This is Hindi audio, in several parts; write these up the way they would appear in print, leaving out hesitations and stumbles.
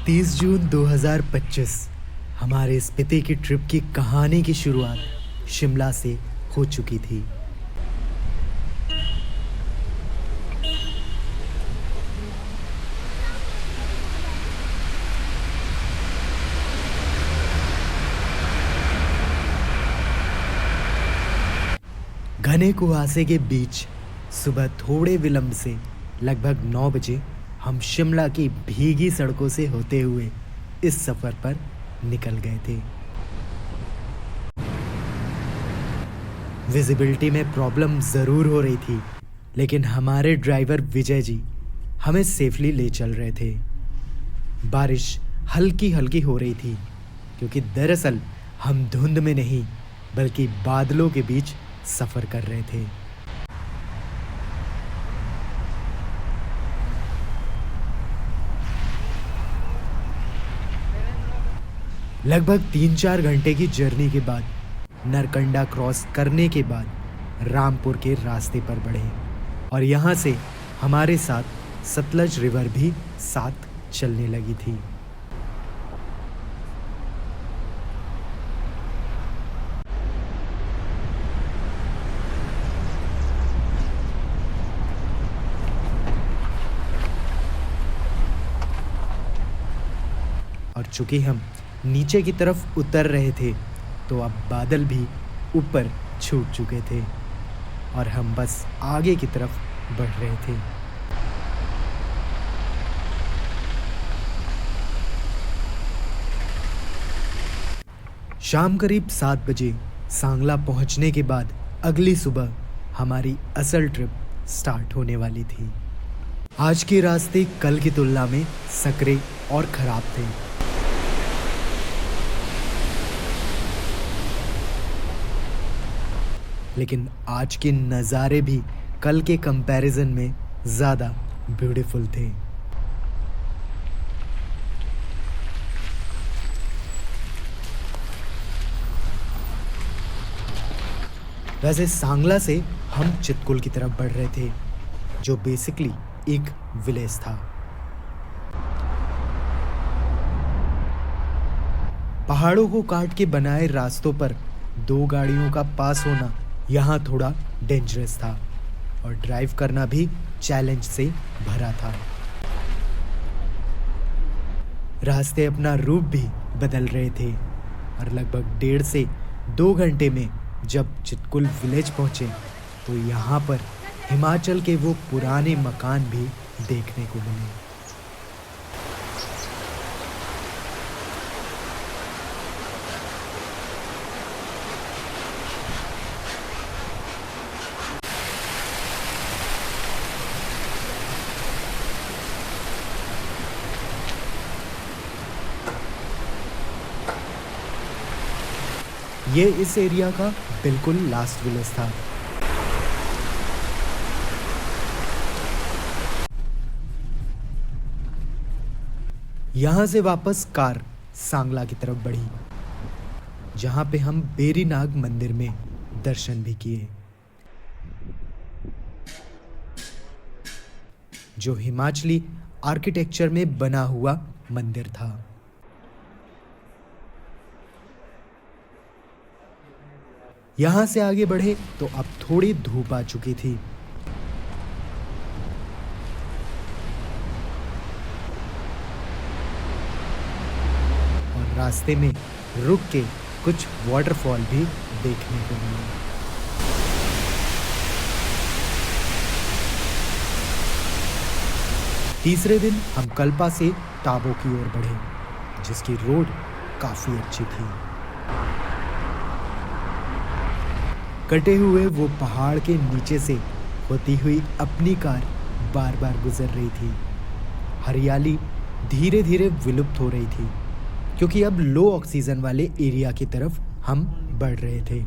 30 जून 2025 हमारे स्पीति की ट्रिप की कहानी की शुरुआत शिमला से हो चुकी थी। घने कुहासे के बीच सुबह थोड़े विलंब से लगभग 9 बजे हम शिमला की भीगी सड़कों से होते हुए इस सफर पर निकल गए थे। विजिबिलिटी में प्रॉब्लम जरूर हो रही थी, लेकिन हमारे ड्राइवर विजय जी हमें सेफली ले चल रहे थे। बारिश हल्की हल्की हो रही थी, क्योंकि दरअसल हम धुंध में नहीं बल्कि बादलों के बीच सफर कर रहे थे। लगभग 3-4 घंटे की जर्नी के बाद नरकंडा क्रॉस करने के बाद रामपुर के रास्ते पर बढ़े और यहाँ से हमारे साथ सतलज रिवर भी साथ चलने लगी थी। और चूंकि हम नीचे की तरफ उतर रहे थे, तो अब बादल भी ऊपर छूट चुके थे और हम बस आगे की तरफ बढ़ रहे थे। शाम करीब 7 बजे सांगला पहुंचने के बाद अगली सुबह हमारी असल ट्रिप स्टार्ट होने वाली थी। आज के रास्ते कल की तुलना में सकरे और खराब थे। लेकिन आज के नज़ारे भी कल के कंपैरिजन में ज़्यादा ब्यूटीफुल थे। वैसे सांगला से हम चितकुल की तरफ बढ़ रहे थे, जो बेसिकली एक विलेज था। पहाड़ों को काट के बनाए रास्तों पर 2 गाड़ियों का पास होना यहाँ थोड़ा डेंजरस था और ड्राइव करना भी चैलेंज से भरा था। रास्ते अपना रूप भी बदल रहे थे और लगभग 1.5 से 2 घंटे में जब चितकुल विलेज पहुंचे, तो यहाँ पर हिमाचल के वो पुराने मकान भी देखने को मिले। ये इस एरिया का बिल्कुल लास्ट विलेज था। यहां से वापस कार सांगला की तरफ बढ़ी, जहां पे हम बेरीनाग मंदिर में दर्शन भी किए, जो हिमाचली आर्किटेक्चर में बना हुआ मंदिर था। यहां से आगे बढ़े तो अब थोड़ी धूप आ चुकी थी। और रास्ते में रुक के कुछ वाटरफॉल भी देखने को मिले। तीसरे दिन हम कल्पा से टाबो की ओर बढ़े, जिसकी रोड काफी अच्छी थी। कटे हुए वो पहाड़ के नीचे से होती हुई अपनी कार बार बार गुजर रही थी। हरियाली धीरे धीरे विलुप्त हो रही थी, क्योंकि अब लो ऑक्सीजन वाले एरिया की तरफ हम बढ़ रहे थे।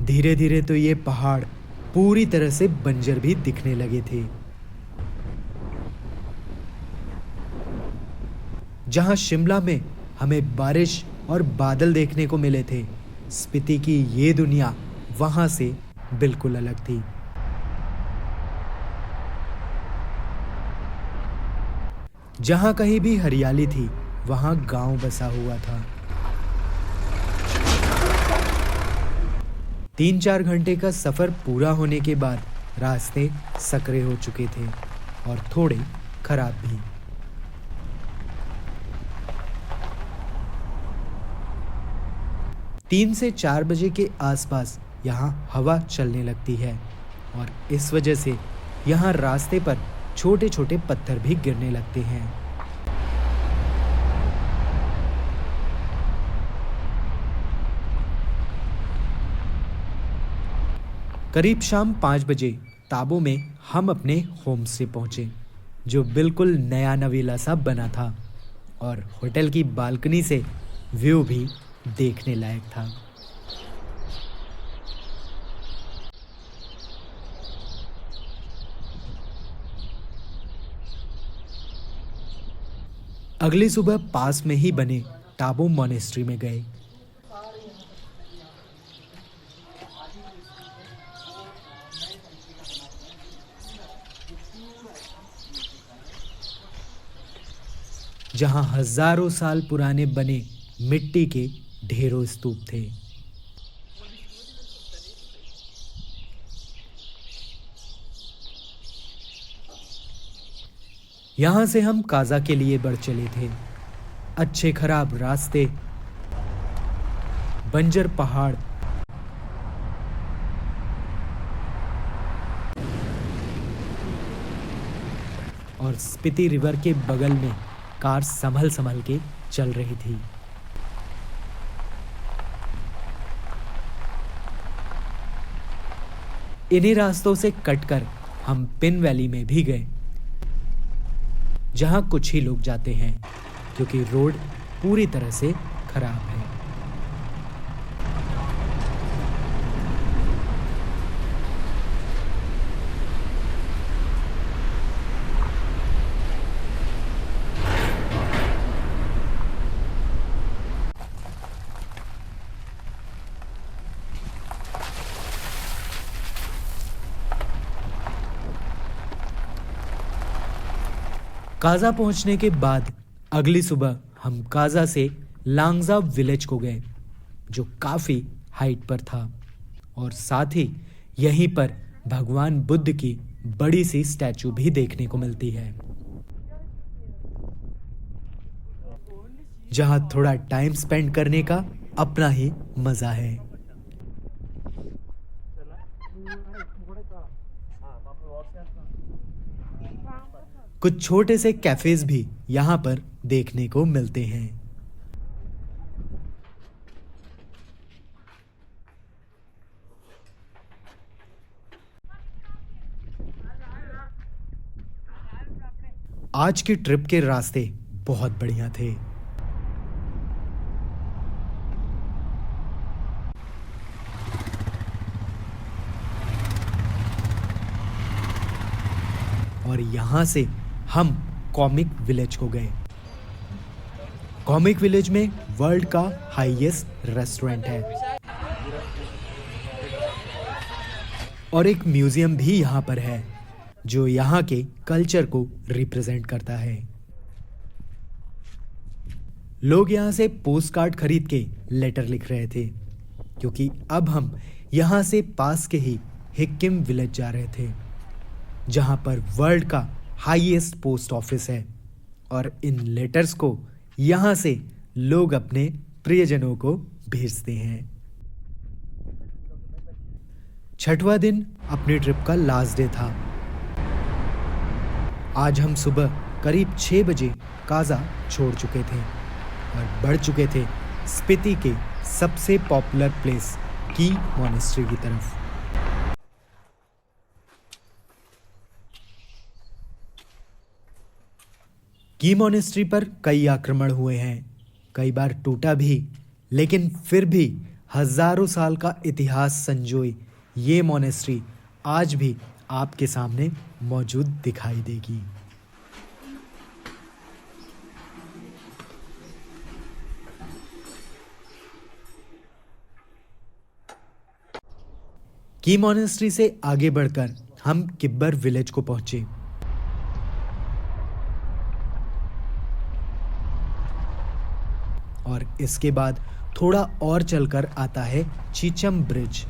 धीरे धीरे तो ये पहाड़ पूरी तरह से बंजर भी दिखने लगे थे। जहां शिमला में हमें बारिश और बादल देखने को मिले थे, स्पीति की ये दुनिया वहां से बिल्कुल अलग थी। जहां कहीं भी हरियाली थी वहां गांव बसा हुआ था। 3-4 घंटे का सफर पूरा होने के बाद रास्ते सकरे हो चुके थे और थोड़े खराब भी। तीन से 4 बजे के आसपास यहाँ हवा चलने लगती है और इस वजह से यहाँ रास्ते पर छोटे छोटे पत्थर भी गिरने लगते हैं। करीब शाम 5 बजे ताबो में हम अपने होम से पहुंचे, जो बिल्कुल नया नवेला सा बना था और होटल की बालकनी से व्यू भी देखने लायक था। अगली सुबह पास में ही बने टाबो मॉनेस्ट्री में गए। जहां हजारों साल पुराने बने मिट्टी के ढेरों स्तूप थे। यहां से हम काजा के लिए बढ़ चले थे। अच्छे खराब रास्ते, बंजर पहाड़ और स्पीति रिवर के बगल में कार संभल संभल के चल रही थी। इन्हीं रास्तों से कटकर हम पिन वैली में भी गए, जहां कुछ ही लोग जाते हैं क्योंकि रोड पूरी तरह से खराब है। काजा पहुंचने के बाद अगली सुबह हम काजा से लांगजा विलेज को गए, जो काफी हाइट पर था और साथ ही यहीं पर भगवान बुद्ध की बड़ी सी स्टैचू भी देखने को मिलती है, जहां थोड़ा टाइम स्पेंड करने का अपना ही मजा है। कुछ छोटे से कैफेज भी यहाँ पर देखने को मिलते हैं। आज की ट्रिप के रास्ते बहुत बढ़िया थे। और यहां से हम कॉमिक विलेज को गए। कॉमिक विलेज में वर्ल्ड का हाईएस्ट रेस्टोरेंट है और एक म्यूजियम भी यहां पर है, जो यहां के कल्चर को रिप्रेजेंट करता है। लोग यहां से पोस्ट कार्ड खरीद के लेटर लिख रहे थे, क्योंकि अब हम यहां से पास के ही हिक्किम विलेज जा रहे थे, जहां पर वर्ल्ड का हाईएस्ट पोस्ट ऑफिस है और इन लेटर्स को यहां से लोग अपने प्रियजनों को भेजते हैं। छठवां दिन अपनी ट्रिप का लास्ट डे था। आज हम सुबह करीब 6 बजे काजा छोड़ चुके थे और बढ़ चुके थे स्पीति के सबसे पॉपुलर प्लेस की मॉनेस्ट्री की तरफ। की मॉनेस्ट्री पर कई आक्रमण हुए हैं, कई बार टूटा भी, लेकिन फिर भी हजारों साल का इतिहास संजोए ये मॉनेस्ट्री आज भी आपके सामने मौजूद दिखाई देगी। की मॉनेस्ट्री से आगे बढ़कर हम किब्बर विलेज को पहुंचे। और इसके बाद थोड़ा और चलकर आता है चीचम ब्रिज।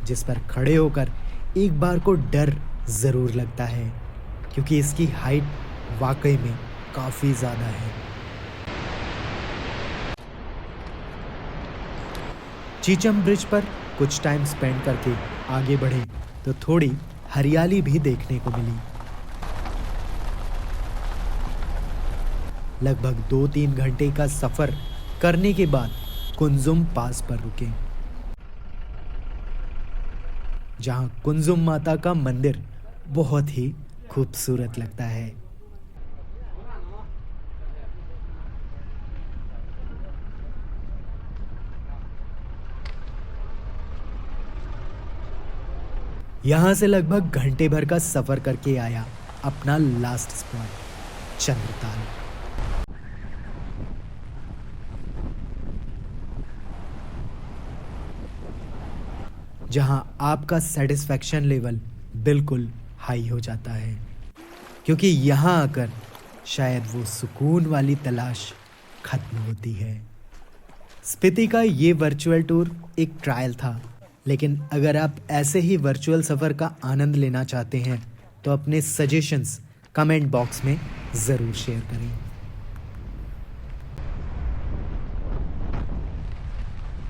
जिस पर खड़े होकर एक बार को डर जरूर लगता है, क्योंकि इसकी हाइट वाकई में काफी ज्यादा है। चीचम ब्रिज पर कुछ टाइम स्पेंड करके आगे बढ़े तो थोड़ी हरियाली भी देखने को मिली। लगभग 2-3 घंटे का सफर करने के बाद कुंजुम पास पर रुके, जहां कुंजुम माता का मंदिर बहुत ही खूबसूरत लगता है। यहां से लगभग घंटे भर का सफर करके आया अपना लास्ट स्पॉट चंद्रताल। जहां आपका सेटिस्फैक्शन लेवल बिल्कुल हाई हो जाता है, क्योंकि यहां आकर शायद वो सुकून वाली तलाश खत्म होती है। स्पीति का ये वर्चुअल टूर एक ट्रायल था, लेकिन अगर आप ऐसे ही वर्चुअल सफ़र का आनंद लेना चाहते हैं तो अपने सजेशंस कमेंट बॉक्स में ज़रूर शेयर करें।